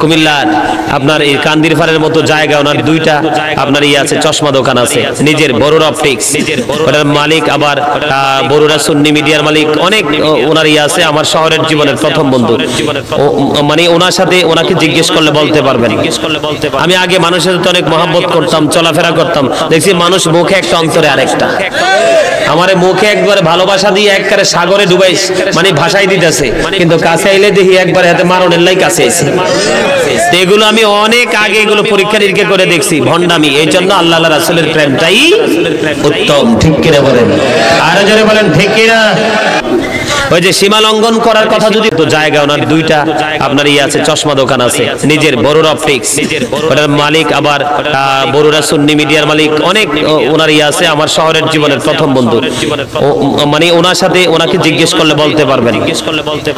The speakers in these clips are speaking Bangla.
কুমিল্লার আপনার এই কান্দিরপাড়ের মতো জায়গা ওনার দুইটা আপনার আছে চশমা দোকান আছে, নিজের বড়ুরা অপটিক্স, ওটার মালিক আবার বড়ুরা সুন্নি মিডিয়ার মালিক, অনেক ওনার আছে। আমার শহরের জীবনের প্রথম বন্ধু, মানে ওনার সাথে ওনাকে জিজ্ঞেস করলে বলতে পারবেন। আমি আগে মানুষের সাথে অনেক মহব্বত করতাম, চলাফেরা করতাম, দেখছি মানুষ মুখে একটা অন্তরে আরেকটা। আমার মুখে একবারে ভালোবাসা দিয়ে একবারে সাগরে ডুবাইস মানে ভাষাই দিতেছে, কিন্তু কাছে আইলে দেখি একবারে হাতে মারণের লাই কাছে এসে। এগুলো আমি অনেক আগে এগুলো পরীক্ষা নিরীক্ষা করে দেখছি ভণ্ডামি। এই জন্য আল্লাহ রাসূলের প্রেমটাই উত্তম। ঠিক কিনা বলেন? আরো জোরে বলেন ঠিক কিনা? ওই যে সীমা লঙ্ঘন করার কথা, যদি তো জায়গা ওনার দুইটা আপনার আছে চশমা দোকান আছে, নিজের বড়ুরা অপটিক্স, ওটার মালিক আবার বড়ুরা সুন্নি মিডিয়ার মালিক, অনেক ওনার আছে। আমার শহরের জীবনের প্রথম বন্ধু, মানে ওনার সাথে ওনাকে জিজ্ঞেস করলে বলতে পারবেন।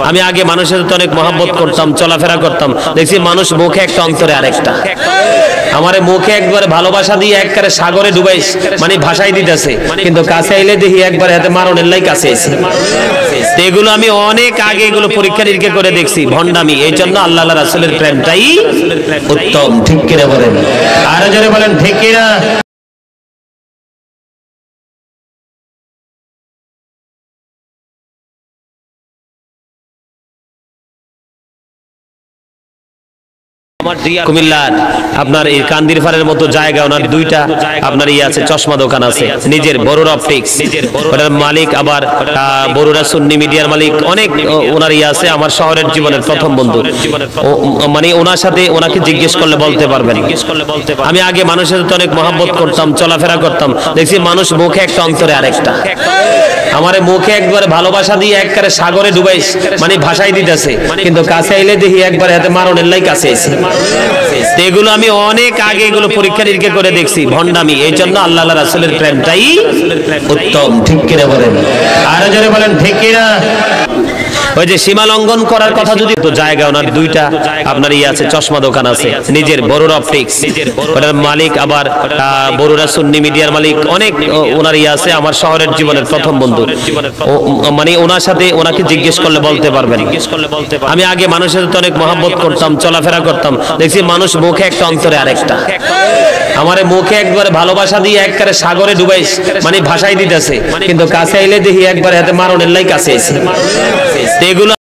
আমি আগে মানুষের সাথে অনেক মহব্বত করতাম, চলাফেরা করতাম, দেখছি মানুষ মুখে একটা অন্তরে আরেকটা। আমার মুখে একবারে ভালোবাসা দিয়ে একবারে সাগরে ডুবাইস মানে ভাষাই দিতেছে, কিন্তু কাছে আইলে দেখি একবারে হাতে মারণের লাই কাছে এসে। এগুলো আমি অনেক আগে এগুলো পরীক্ষা নিরীক্ষা করে দেখছি ভণ্ডামি। এই জন্য আল্লাহ রাসূলের প্রেমটাই উত্তম। ঠিক কিনা বলেন? আরো জোরে বলেন ঠিক কিনা? কুমিল্লার আপনার এই কান্দিরপাড়ের মতো জায়গা ওনার দুইটা আপনার আছে চশমা দোকান আছে, নিজের বড়ুরা অপটিক্স, ওটার মালিক আবার বড়ুরা সুন্নি মিডিয়ার মালিক, অনেক ওনার আছে। আমার শহরের জীবনের প্রথম বন্ধু, মানে ওনার সাথে ওনাকে জিজ্ঞেস করলে বলতে পারবেন। আমি আগে মানুষের সাথে অনেক মহব্বত করতাম, চলাফেরা করতাম, দেখছি মানুষ মুখে একটা অন্তরে আরেকটা। আমার মুখে একবারে ভালোবাসা দিয়ে একবারে সাগরে ডুবাইস মানে ভাষাই দিতেছে, কিন্তু কাছে আইলে দেখি একবারে হাতে মারণের লাই কাছে এসে। এগুলো আমি অনেক আগে এগুলো পরীক্ষা নিরীক্ষা করে দেখছি ভণ্ডামি। এই জন্য আল্লাহ রাসূলের প্রেমটাই উত্তম। ঠিক কিনা বলেন? আরো জোরে বলেন ঠিক কিনা? ওই যে সীমা লঙ্ঘন করার কথা, যদি তো জায়গা ওনার দুইটা আপনার আছে চশমা দোকান আছে, নিজের বড়ুরা অপটিক্স, ওটার মালিক আবার বড়ুরা সুন্নি মিডিয়ার মালিক, অনেক ওনার আছে। আমার শহরের জীবনের প্রথম বন্ধু, মানে ওনার সাথে ওনাকে জিজ্ঞেস করলে বলতে পারবেন। আমি আগে মানুষের সাথে অনেক মহব্বত করতাম, চলাফেরা করতাম, দেখছি মানুষ মুখে একটা অন্তরে আরেকটা। আমার মুখে একবারে ভালোবাসা দিয়ে একবারে সাগরে ডুবাইস মানে ভাষাই দিতেছে, কিন্তু কাছে আইলে দেখি একবারে হাতে মারণের লাই কাছে এসে। এগুলো